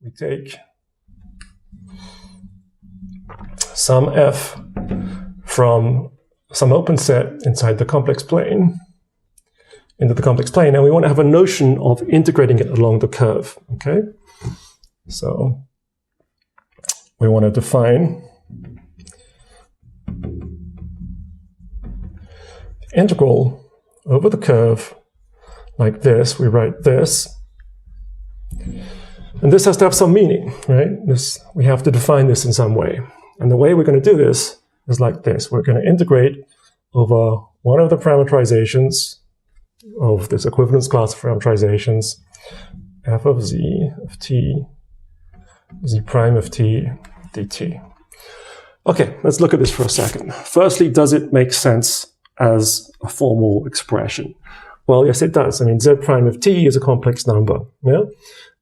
we take some f from some open set inside the complex plane into the complex plane, and we want to have a notion of integrating it along the curve, okay? So we want to define the integral over the curve like this. We write this, and this has to have some meaning, right? We have to define this in some way. And the way we're going to do this is like this. We're going to integrate over one of the parametrizations of this equivalence class of parametrizations, f of z of t, z prime of t, dt. Okay, let's look at this for a second. Firstly, does it make sense as a formal expression? Well, yes, it does. I mean, z prime of t is a complex number. Yeah?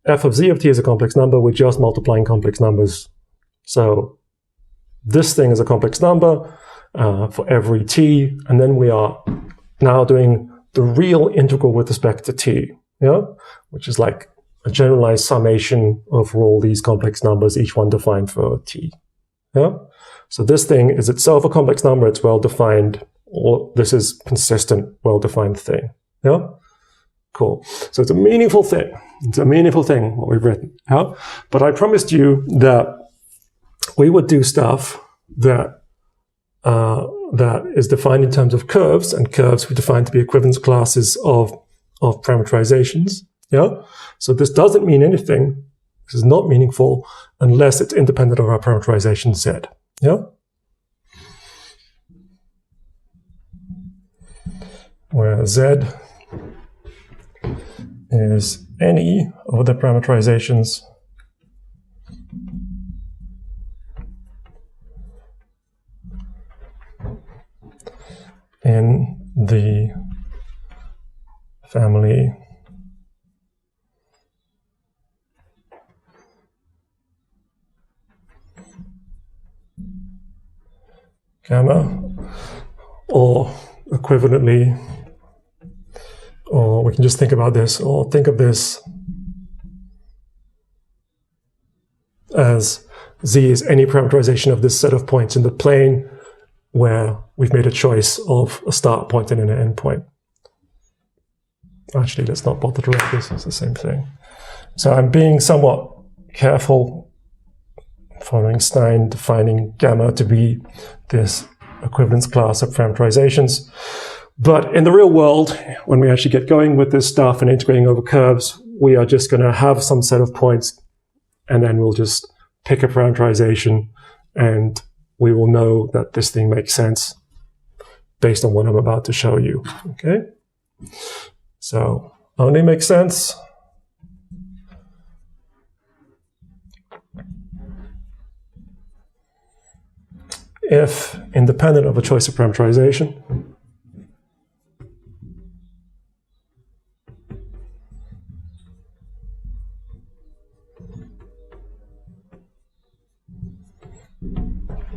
F of z of t is a complex number. We're just multiplying complex numbers. So this thing is a complex number for every t, and then we are now doing the real integral with respect to t, yeah? Which is like a generalized summation over all these complex numbers, each one defined for t. Yeah? So this thing is itself a complex number, it's well-defined, or this is consistent, well-defined thing. Yeah? Cool. So it's a meaningful thing. It's a meaningful thing, what we've written. Yeah? But I promised you that we would do stuff that is defined in terms of curves, and curves we define to be equivalence classes of parametrizations. Yeah? So this doesn't mean anything. This is not meaningful unless it's independent of our parameterization z. Yeah? Where z is any of the parametrizations in the family gamma, or equivalently, or we can just think about this, or think of this as z is any parameterization of this set of points in the plane where we've made a choice of a start point and an end point. Actually, let's not bother to write this, it's the same thing. So I'm being somewhat careful, following Stein, defining gamma to be this equivalence class of parameterizations. But in the real world, when we actually get going with this stuff and integrating over curves, we are just going to have some set of points, and then we'll just pick a parameterization, and we will know that this thing makes sense based on what I'm about to show you. Okay? So, only makes sense if independent of a choice of parameterization.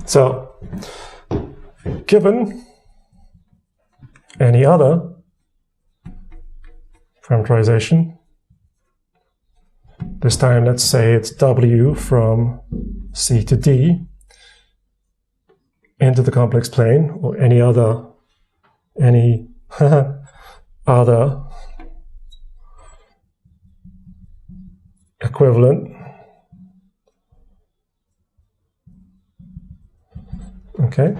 So, given any other parameterization, this time let's say it's w from c to d into the complex plane, or any other equivalent. Okay.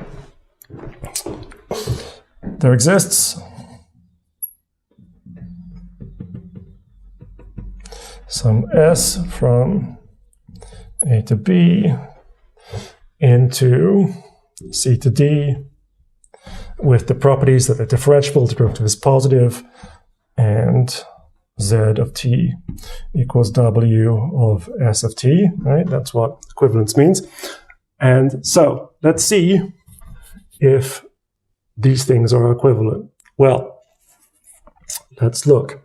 There exists some s from a to b into c to d with the properties that the differentiable derivative is positive and z of t equals w of s of t, right? That's what equivalence means. And so let's see if these things are equivalent. Well, let's look.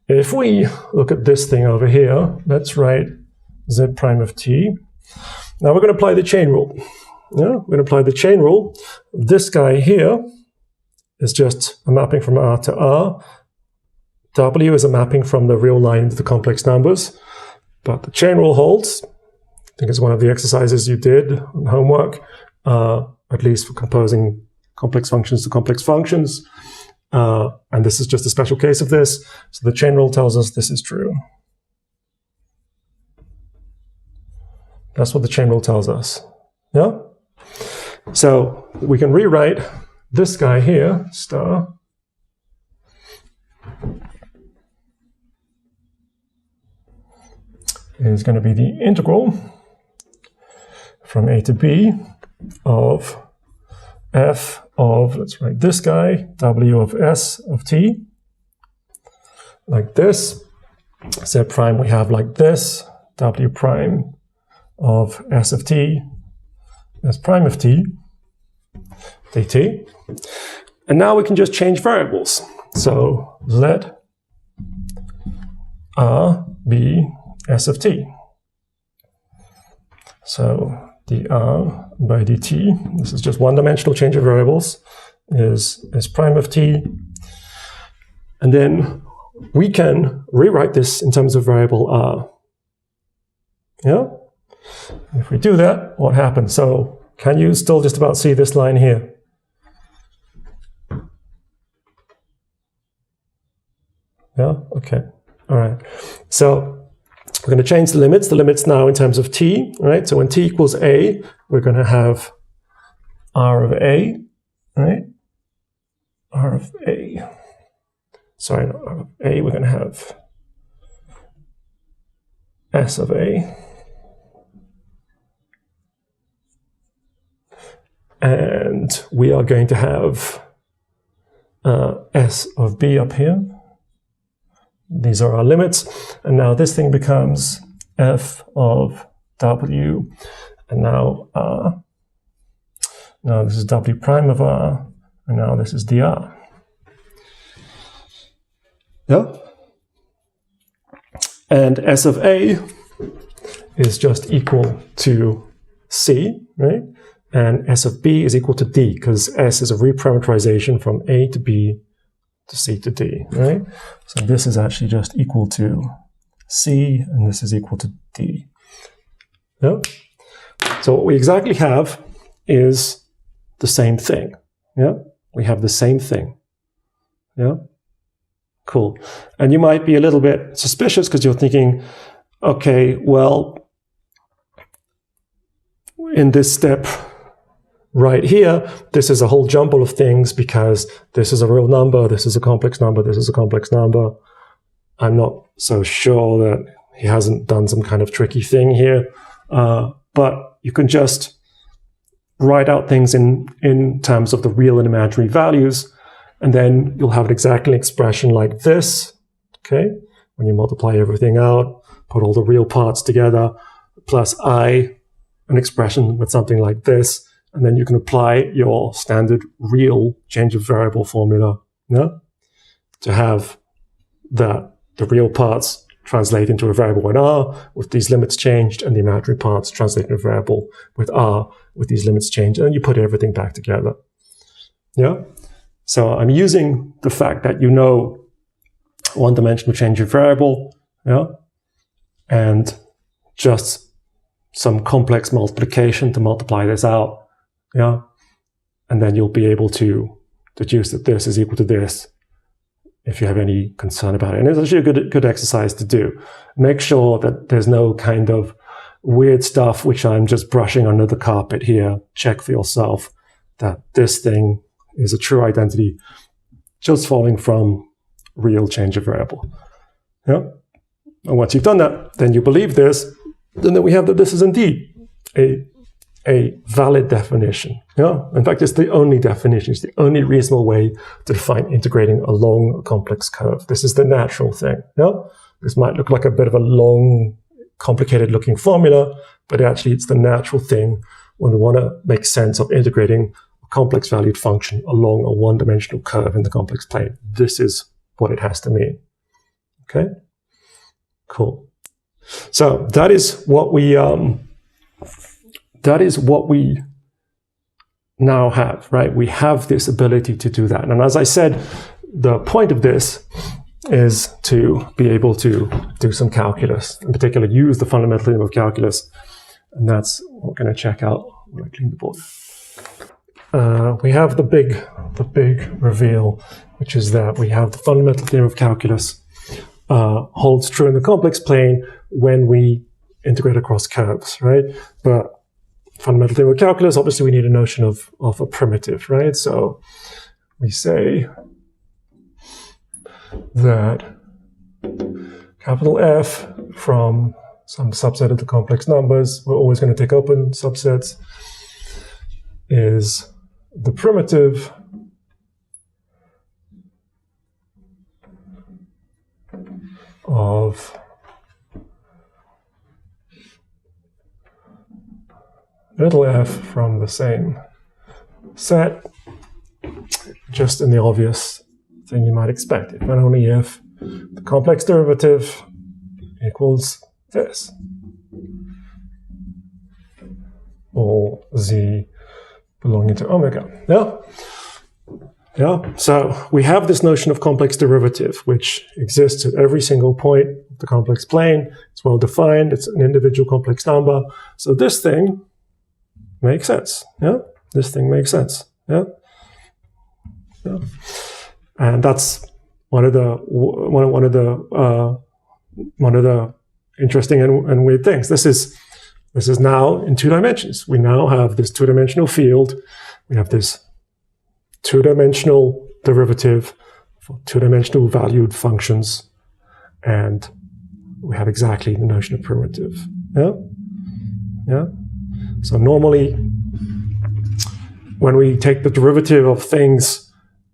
If we look at this thing over here, let's write z prime of t. Now we're going to apply the chain rule. Yeah, we're going to apply the chain rule. This guy here is just a mapping from R to R. W is a mapping from the real line to the complex numbers. but the chain rule holds. I think it's one of the exercises you did on homework, at least for composing complex functions to complex functions. And this is just a special case of this. So the chain rule tells us this is true. That's what the chain rule tells us. Yeah? So we can rewrite this guy here, star, is going to be the integral from a to b of f of, let's write this guy, w of s of t, like this. Z prime we have like this, w prime of s of t, s prime of t, dt. And now we can just change variables. So let r be s of t. So dr by dt, this is just one-dimensional change of variables, is s prime of t. And then we can rewrite this in terms of variable r. Yeah? If we do that, what happens? So can you still just about see this line here? Yeah? Okay. All right. So we're going to change the limits. The limits now in terms of t, right? So when t equals a, we're going to have r of a, right? R of a. Sorry, not r of a. We're going to have s of a. And we are going to have s of b up here. These are our limits. And now this thing becomes f of w. And now r. Now this is w prime of r. And now this is dr. Yeah? And s of a is just equal to c, right? And s of b is equal to d, because s is a reparametrization from a to b to c to d, right? So this is actually just equal to c, and this is equal to d. Yeah? So what we exactly have is the same thing. Yeah? We have the same thing. Yeah? Cool. And you might be a little bit suspicious because you're thinking, okay, well, in this step right here, this is a whole jumble of things because this is a real number, this is a complex number, this is a complex number. I'm not so sure that he hasn't done some kind of tricky thing here, but you can just write out things in terms of the real and imaginary values, and then you'll have exactly an expression like this, okay? When you multiply everything out, put all the real parts together, plus I, an expression with something like this, and then you can apply your standard real change of variable formula, yeah? To have the real parts translate into a variable in R with these limits changed, and the imaginary parts translate into a variable with R with these limits changed, and then you put everything back together. Yeah? So I'm using the fact that you know one-dimensional change of variable, yeah? And just some complex multiplication to multiply this out. Yeah, and then you'll be able to deduce that this is equal to this if you have any concern about it. And it's actually a good exercise to do. Make sure that there's no kind of weird stuff which I'm just brushing under the carpet here. Check for yourself that this thing is a true identity just following from real change of variable. Yeah, and once you've done that, then you believe this, then we have that this is indeed a valid definition. Yeah? In fact, it's the only definition. It's the only reasonable way to define integrating along a complex curve. This is the natural thing. Yeah? This might look like a bit of a long, complicated-looking formula, but actually it's the natural thing when we want to make sense of integrating a complex-valued function along a one-dimensional curve in the complex plane. This is what it has to mean. Okay? Cool. So that is what we now have, right? We have this ability to do that. And as I said, the point of this is to be able to do some calculus, in particular use the fundamental theorem of calculus, and that's what we're going to check out when I clean the board. We have the big reveal, which is that we have the fundamental theorem of calculus holds true in the complex plane when we integrate across curves, right? But fundamental theorem of calculus, obviously we need a notion of a primitive, right? So we say that capital F from some subset of the complex numbers, we're always going to take open subsets, is the primitive of little f from the same set, just in the obvious thing you might expect, if and only if the complex derivative equals this, all z belonging to omega. Yeah. So we have this notion of complex derivative, which exists at every single point of the complex plane. It's well defined. It's an individual complex number. So this thing makes sense. Yeah. This thing makes sense. Yeah. And that's one of the interesting and weird things. This is now in 2 dimensions. We now have this 2-dimensional field. We have this 2-dimensional derivative for 2-dimensional valued functions, and we have exactly the notion of primitive. Yeah. So normally, when we take the derivative of things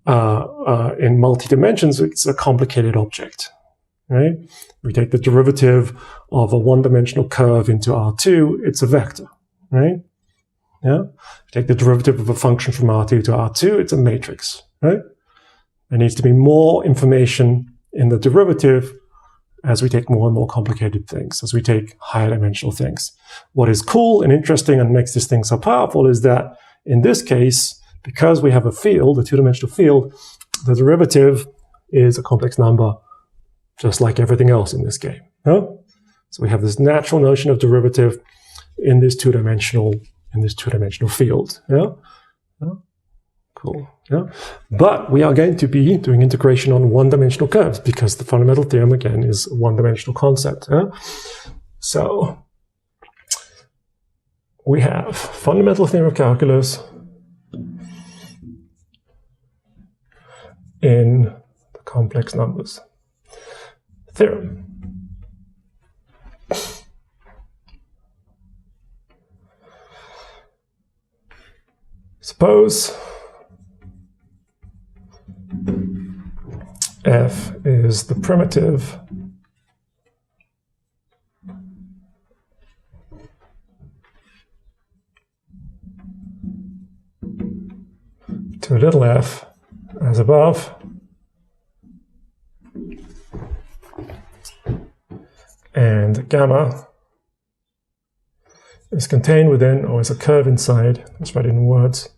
in multi-dimensions, it's a complicated object, right? We take the derivative of a 1-dimensional curve into R2, it's a vector, right? Yeah. Take the derivative of a function from R2 to R2, it's a matrix, right? There needs to be more information in the derivative as we take more and more complicated things, as we take higher dimensional things. What is cool and interesting and makes this thing so powerful is that in this case, because we have a field, a 2-dimensional field, the derivative is a complex number, just like everything else in this game. Yeah? So we have this natural notion of derivative in this two-dimensional field. Yeah? Cool. Yeah? But we are going to be doing integration on 1-dimensional curves because the fundamental theorem, again, is a 1-dimensional concept. Yeah? So we have fundamental theorem of calculus in the complex numbers. Theorem. Suppose f is the primitive to little f as above, and gamma is contained within, or is a curve inside, let's write it in words,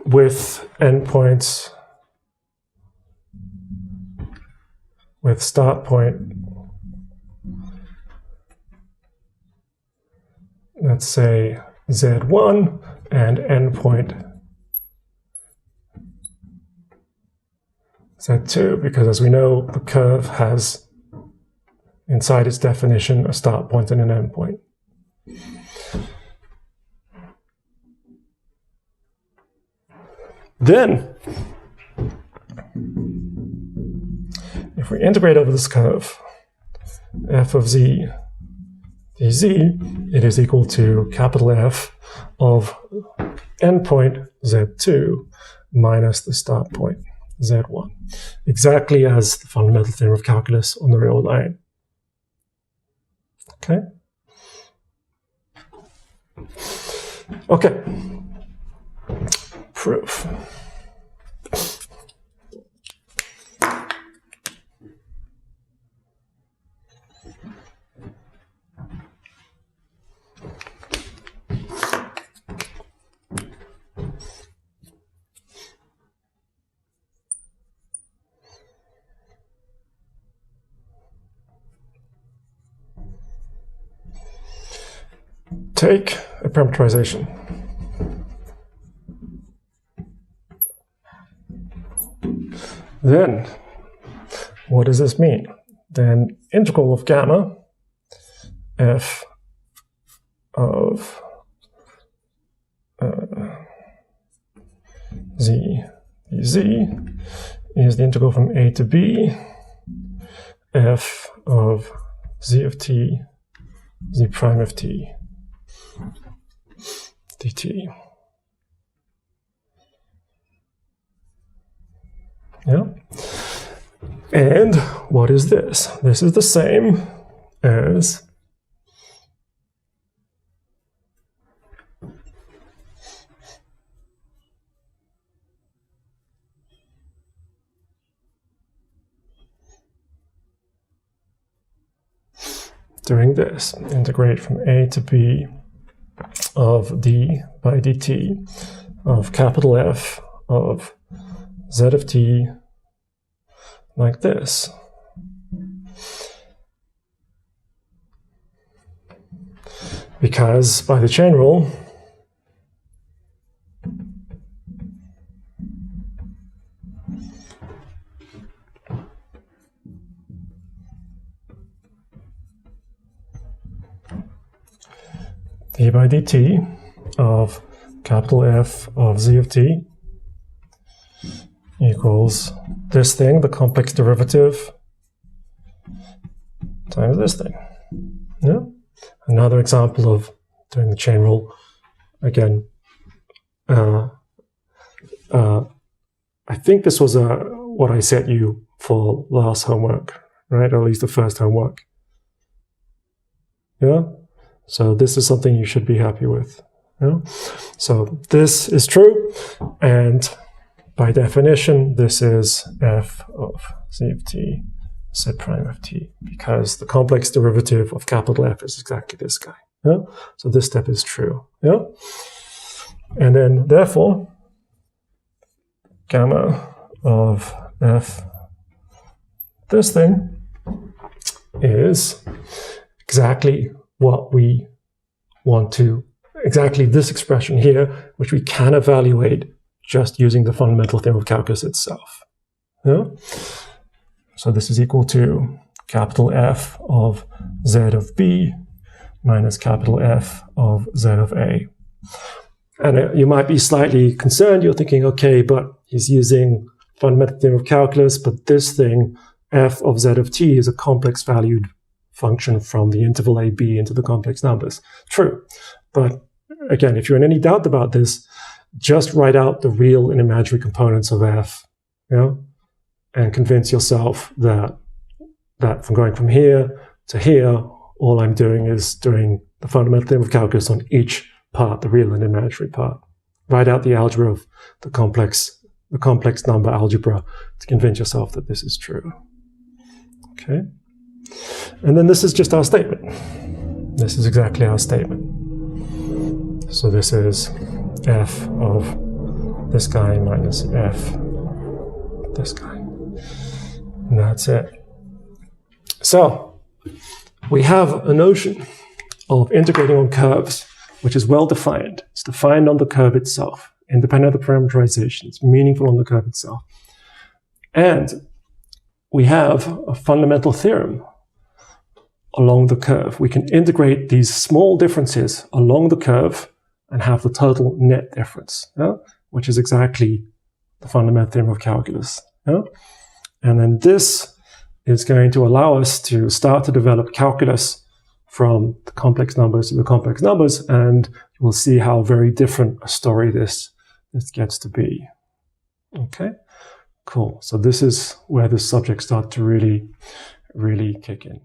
with endpoints, with start point, let's say Z1, and endpoint Z2, because as we know, the curve has inside its definition a start point and an endpoint. Then, if we integrate over this curve, f of z dz, it is equal to capital F of endpoint z2 minus the start point z1, exactly as the fundamental theorem of calculus on the real line. Okay? Okay. Proof. take a parametrization. Then, what does this mean? Then integral of gamma f of z dz is the integral from a to b f of z of t z prime of t dt. Yeah. And what is this? This is the same as doing this. Integrate from a to b of d by dt of capital F of z of t like this. Because by the chain rule, d by dt of capital F of z of t equals this thing, the complex derivative, times this thing. Yeah? Another example of doing the chain rule. Again, I think this was what I set you for last homework, right? Or at least the first homework. Yeah? So this is something you should be happy with. Yeah? So this is true, and by definition, this is f of z of t, z prime of t, because the complex derivative of capital F is exactly this guy. Yeah? So this step is true. Yeah? And then, therefore, gamma of f, this thing, is exactly what we want to, exactly this expression here, which we can evaluate just using the fundamental theorem of calculus itself. Yeah? So this is equal to capital F of z of b minus capital F of z of a. And you might be slightly concerned. You're thinking, okay, but he's using fundamental theorem of calculus, but this thing, f of z of t, is a complex valued function from the interval a, b into the complex numbers. True. But again, if you're in any doubt about this, just write out the real and imaginary components of f, yeah, and convince yourself that from going from here to here, all I'm doing is doing the fundamental theorem of calculus on each part, the real and imaginary part. Write out the algebra of the complex number algebra to convince yourself that this is true. Okay, and then this is just our statement. This is exactly our statement. So this is f of this guy minus f of this guy. And that's it. So we have a notion of integrating on curves, which is well defined. It's defined on the curve itself, independent of the parameterization. It's meaningful on the curve itself. And we have a fundamental theorem along the curve. We can integrate these small differences along the curve and have the total net difference, yeah? Which is exactly the fundamental theorem of calculus. Yeah? And then this is going to allow us to start to develop calculus from the complex numbers to the complex numbers, and we'll see how very different a story this gets to be. Okay, cool. So this is where the subject starts to really kick in.